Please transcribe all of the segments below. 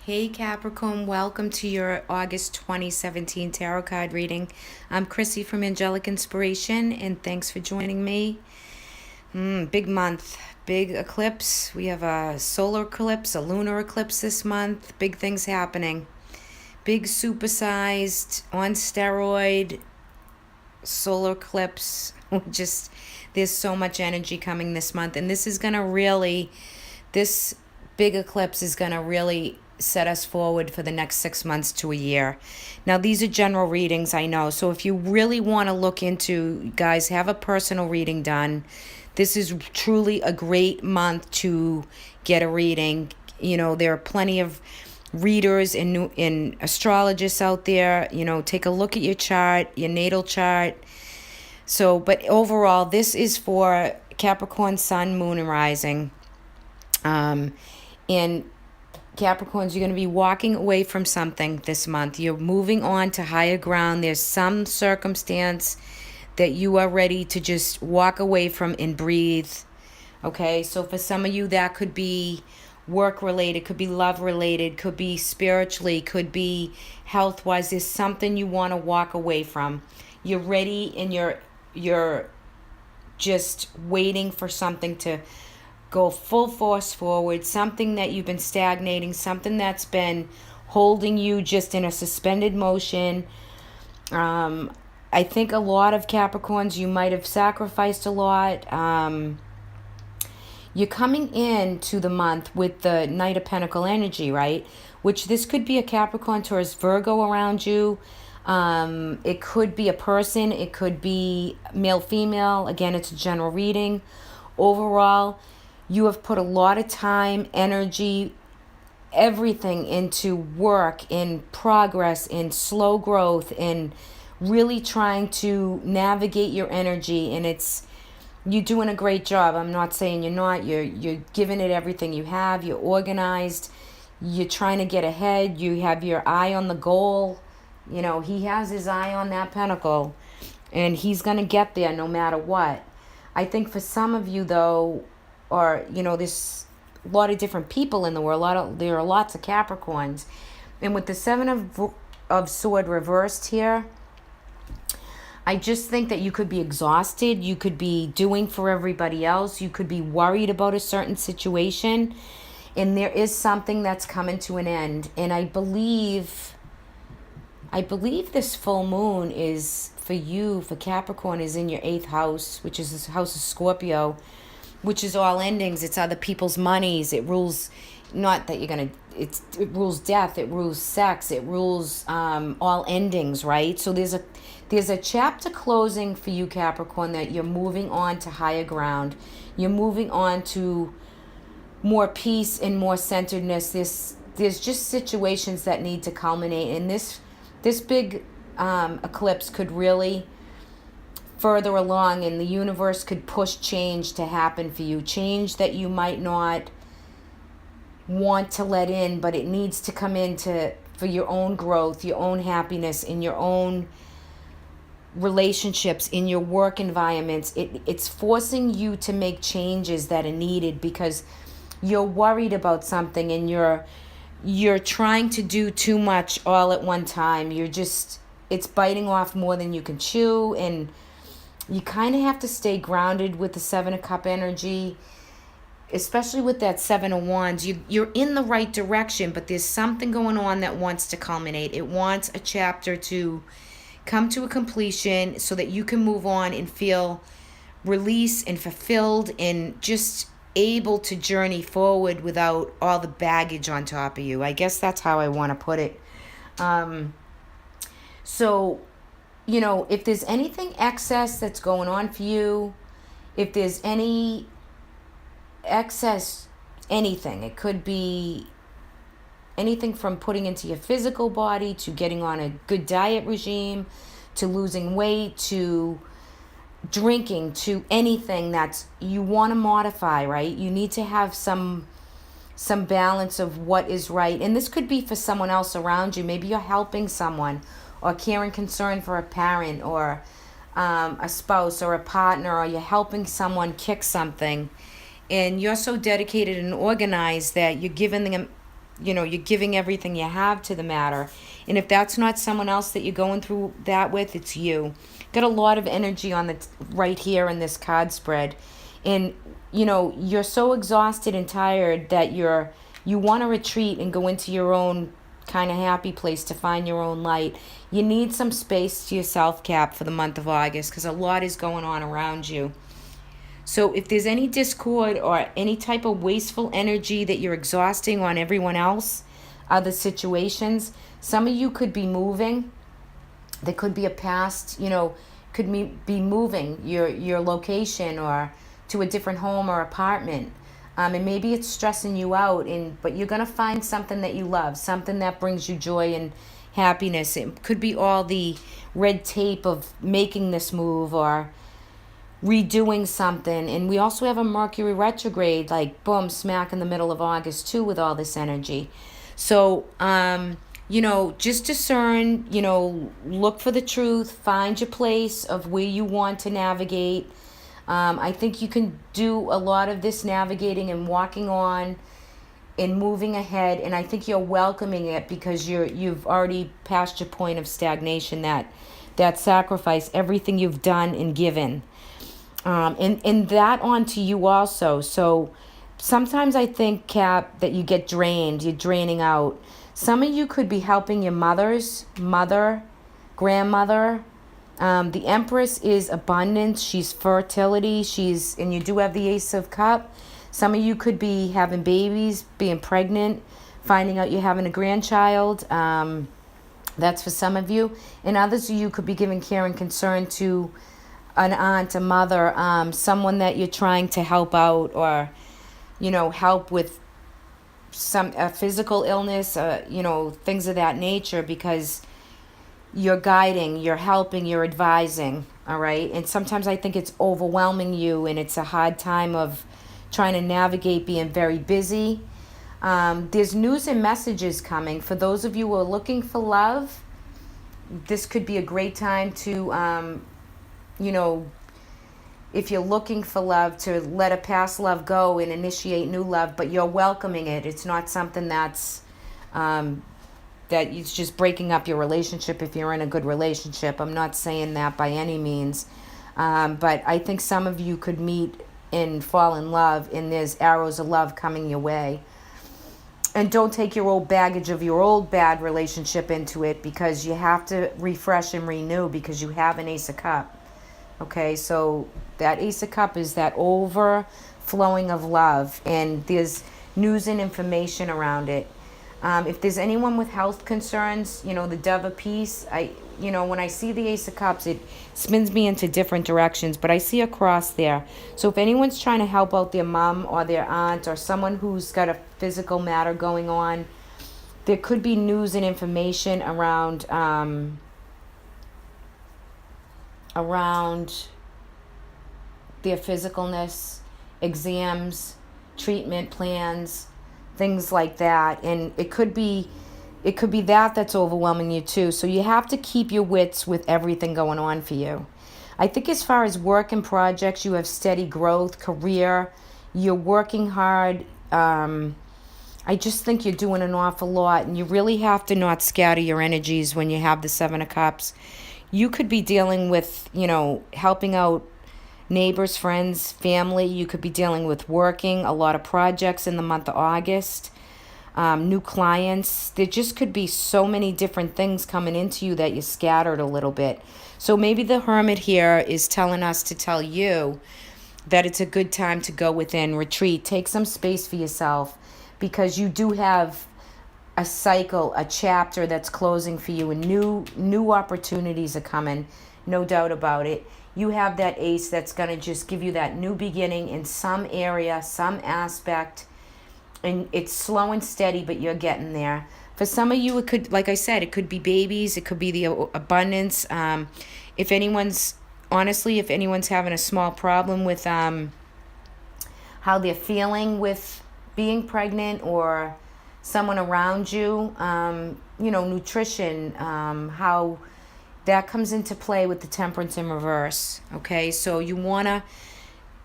Hey Capricorn, welcome to your August 2017 tarot card reading. I'm Chrissy from Angelic Inspiration, and thanks for joining me. Big month, big eclipse. We have a solar eclipse, a lunar eclipse this month. Big things happening. Big supersized, on steroid, solar eclipse. There's so much energy coming this month, and this big eclipse is going to really set us forward for the next 6 months to a year. Now, these are general readings, I know. So if you really want to look into, guys, have a personal reading done. This is truly a great month to get a reading. You know, there are plenty of readers and astrologists out there. You know, take a look at your chart, your natal chart. So, but overall, this is for Capricorn, Sun, Moon, and Rising. And Capricorns, you're going to be walking away from something this month. You're moving on to higher ground. There's some circumstance that you are ready to just walk away from and breathe. Okay, so for some of you, that could be work-related, could be love-related, could be spiritually, could be health-wise. There's something you want to walk away from. You're ready and you're just waiting for something to go full force forward, something that you've been stagnating, something that's been holding you just in a suspended motion. I think a lot of Capricorns, you might have sacrificed a lot. You're coming into the month with the Knight of Pentacle energy, right? Which this could be a Capricorn, Taurus, Virgo around you. It could be a person. It could be male, female. Again, it's a general reading. Overall, you have put a lot of time, energy, everything into work, in progress, in slow growth, in really trying to navigate your energy. And you're doing a great job. I'm not saying you're not. You're giving it everything you have. You're organized. You're trying to get ahead. You have your eye on the goal. You know, he has his eye on that pentacle, and he's going to get there no matter what. I think for some of you, though, or, you know, there's a lot of different people in the world. There are lots of Capricorns. And with the Seven of Swords reversed here, I just think that you could be exhausted. You could be doing for everybody else. You could be worried about a certain situation. And there is something that's coming to an end. And I believe this full moon is for you, for Capricorn, is in your 8th house, which is the house of Scorpio, which is all endings. It's other people's monies. It rules, not that it rules death. It rules sex. It rules all endings, right? So there's a chapter closing for you, Capricorn, that you're moving on to higher ground. You're moving on to more peace and more centeredness. There's just situations that need to culminate. And this big eclipse could really further along, and the universe could push change to happen for you. Change that you might not want to let in, but it needs to come in for your own growth, your own happiness, in your own relationships, in your work environments. It's forcing you to make changes that are needed because you're worried about something, and you're trying to do too much all at one time. It's biting off more than you can chew, and you kind of have to stay grounded with the Seven of Cup energy, especially with that Seven of Wands. You're in the right direction, but there's something going on that wants to culminate. It wants a chapter to come to a completion so that you can move on and feel released and fulfilled and just able to journey forward without all the baggage on top of you. I guess that's how I want to put it. So, you know, if there's anything excess that's going on for you, if there's any excess, anything, it could be anything from putting into your physical body to getting on a good diet regime, to losing weight, to drinking, to anything that you want to modify, right? You need to have some balance of what is right. And this could be for someone else around you. Maybe you're helping someone, or caring concern for a parent, or a spouse, or a partner, or you're helping someone kick something, and you're so dedicated and organized that you're giving them you're giving everything you have to the matter. And if that's not someone else that you're going through that with, it's you. Got a lot of energy on the right here in this card spread. And you're so exhausted and tired that you want to retreat and go into your own kind of happy place to find your own light. You need some space to yourself, Cap, for the month of August, because a lot is going on around you. So if there's any discord or any type of wasteful energy that you're exhausting on everyone else, other situations, some of you could be moving. There could be a past, could be moving your location or to a different home or apartment. And maybe it's stressing you out, but you're going to find something that you love, something that brings you joy and happiness. It could be all the red tape of making this move or redoing something. And we also have a Mercury retrograde, like boom, smack in the middle of August too, with all this energy. So just discern, look for the truth, find your place of where you want to navigate. I think you can do a lot of this navigating and walking on and moving ahead, and I think you're welcoming it because you've already passed your point of stagnation, that sacrifice, everything you've done and given. And that on to you also. So sometimes I think, Cap, that you get drained. You're draining out. Some of you could be helping your mother, grandmother. The Empress is abundance. She's fertility. And you do have the Ace of Cup. Some of you could be having babies, being pregnant, finding out you're having a grandchild. That's for some of you. And others of you could be giving care and concern to an aunt, a mother, someone that you're trying to help out or, help with some physical illness, things of that nature, because you're guiding, you're helping, you're advising, all right? And sometimes I think it's overwhelming you and it's a hard time of trying to navigate being very busy. There's news and messages coming. For those of you who are looking for love, this could be a great time to, if you're looking for love, to let a past love go and initiate new love, but you're welcoming it. It's not something that's that it's just breaking up your relationship if you're in a good relationship. I'm not saying that by any means. But I think some of you could meet and fall in love, and there's arrows of love coming your way. And don't take your old baggage of your old bad relationship into it, because you have to refresh and renew, because you have an Ace of Cup. Okay, so that Ace of Cup is that overflowing of love, and there's news and information around it. If there's anyone with health concerns, the Dove of Peace, when I see the Ace of Cups, it spins me into different directions, but I see a cross there. So if anyone's trying to help out their mom or their aunt or someone who's got a physical matter going on, there could be news and information around their physicalness, exams, treatment plans, things like that. And it could be that's overwhelming you too. So you have to keep your wits with everything going on for you. I think as far as work and projects, you have steady growth, career, you're working hard. I just think you're doing an awful lot, and you really have to not scatter your energies when you have the Seven of Cups. You could be dealing with, helping out neighbors, friends, family. You could be dealing with working, a lot of projects in the month of August, new clients. There just could be so many different things coming into you that you're scattered a little bit. So maybe the Hermit here is telling us to tell you that it's a good time to go within, retreat, take some space for yourself, because you do have a cycle, a chapter that's closing for you, and new opportunities are coming, no doubt about it. You have that Ace that's going to just give you that new beginning in some area, some aspect, and it's slow and steady, but you're getting there. For some of you, it could, like I said, it could be babies, it could be the abundance. If anyone's having a small problem with how they're feeling with being pregnant, or someone around you, nutrition, how that comes into play with the Temperance in reverse. Okay, so you want to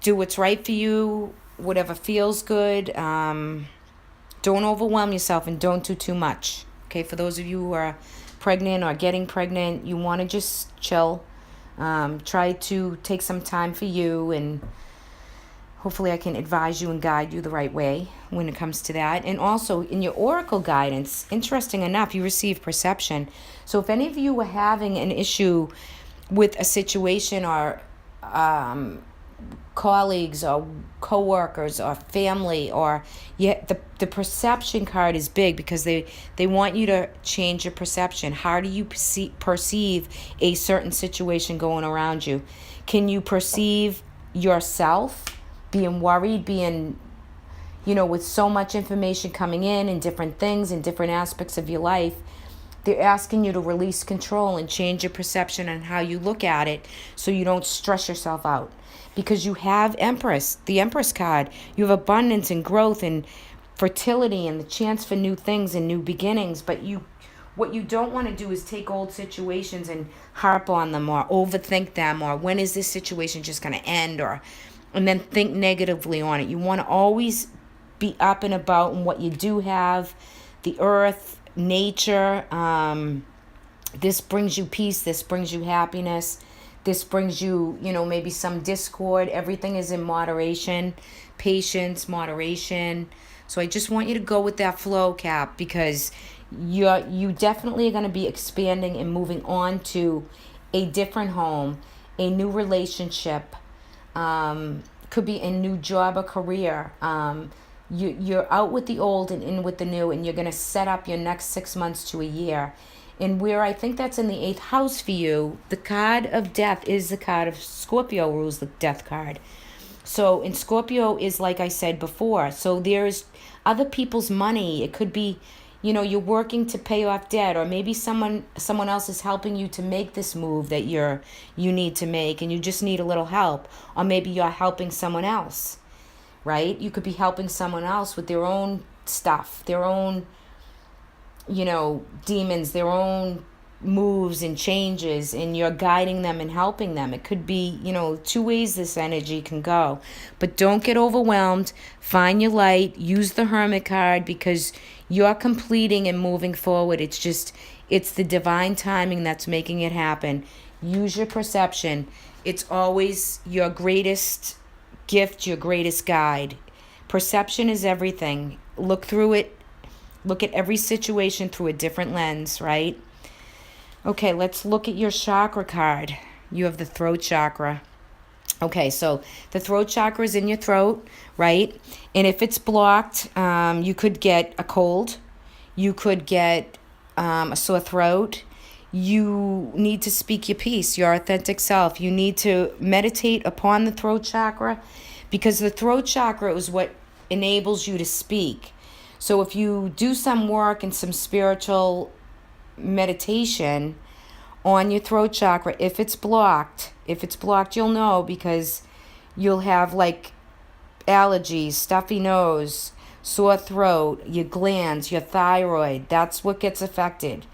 do what's right for you, whatever feels good. don't overwhelm yourself and don't do too much. Okay, for those of you who are pregnant or getting pregnant, you want to just chill. Try to take some time for you, and hopefully I can advise you and guide you the right way when it comes to that. And also in your oracle guidance, interesting enough, you receive perception. So if any of you were having an issue with a situation, or colleagues or co-workers or family, or the perception card is big, because they want you to change your perception. How do you perceive a certain situation going around you? Can you perceive yourself being worried, being, with so much information coming in and different things and different aspects of your life? They're asking you to release control and change your perception on how you look at it, so you don't stress yourself out. Because you have Empress, the Empress card. You have abundance and growth and fertility and the chance for new things and new beginnings. But what you don't want to do is take old situations and harp on them or overthink them, or when is this situation just going to end, and then think negatively on it. You want to always be up and about in what you do have, the earth, nature. This brings you peace. This brings you happiness. This brings you, maybe some discord. Everything is in moderation, patience, moderation. So I just want you to go with that flow, Cap, because you definitely are going to be expanding and moving on to a different home, a new relationship. Could be a new job or career. You're out with the old and in with the new, and you're going to set up your next 6 months to a year. And where I think that's in the 8th house for you, the card of death is the card of Scorpio, rules the death card. So, and Scorpio is, like I said before, so there's other people's money. It could be, you're working to pay off debt, or maybe someone else is helping you to make this move that you need to make, and you just need a little help. Or maybe you're helping someone else, right? You could be helping someone else with their own stuff, their own demons, their own moves and changes, and you're guiding them and helping them. It could be, 2 ways this energy can go. But don't get overwhelmed. Find your light. Use the Hermit card, because you're completing and moving forward. It's the divine timing that's making it happen. Use your perception. It's always your greatest gift, your greatest guide. Perception is everything. Look through it. Look at every situation through a different lens, right? Okay, let's look at your chakra card. You have the throat chakra. Okay, so the throat chakra is in your throat, right? And if it's blocked, you could get a cold. You could get a sore throat. You need to speak your piece, your authentic self. You need to meditate upon the throat chakra, because the throat chakra is what enables you to speak. So if you do some work and some spiritual meditation on your throat chakra, if it's blocked, you'll know, because you'll have like allergies, stuffy nose, sore throat, your glands, your thyroid. That's what gets affected.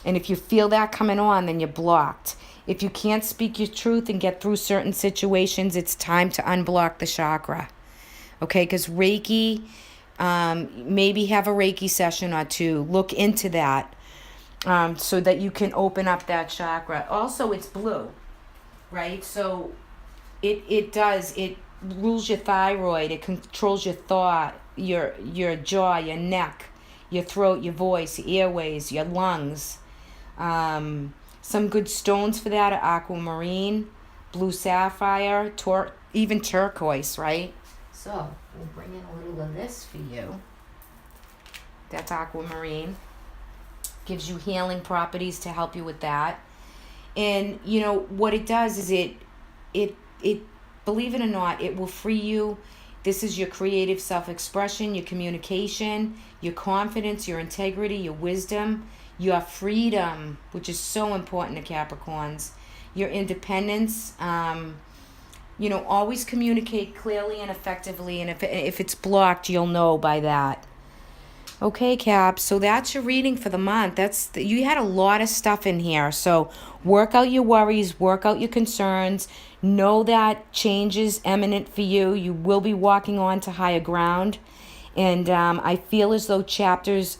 And if you feel that coming on, then you're blocked. If you can't speak your truth and get through certain situations, it's time to unblock the chakra. Okay, because Reiki, maybe have a Reiki session or 2. Look into that, so that you can open up that chakra. Also, it's blue, right? So it rules your thyroid. It controls your thought, your jaw, your neck, your throat, your voice, your airways, your lungs. Some good stones for that are aquamarine, blue sapphire, even turquoise, right? So we'll bring in a little of this for you. That's aquamarine. Gives you healing properties to help you with that. And what it does is it believe it or not, it will free you. This is your creative self-expression, your communication, your confidence, your integrity, your wisdom, your freedom, which is so important to Capricorns, your independence. Always communicate clearly and effectively, and if it's blocked, you'll know by that. Okay, Cap, so that's your reading for the month. You had a lot of stuff in here, so work out your worries, work out your concerns. Know that change is imminent for you. You will be walking on to higher ground, And I feel as though chapters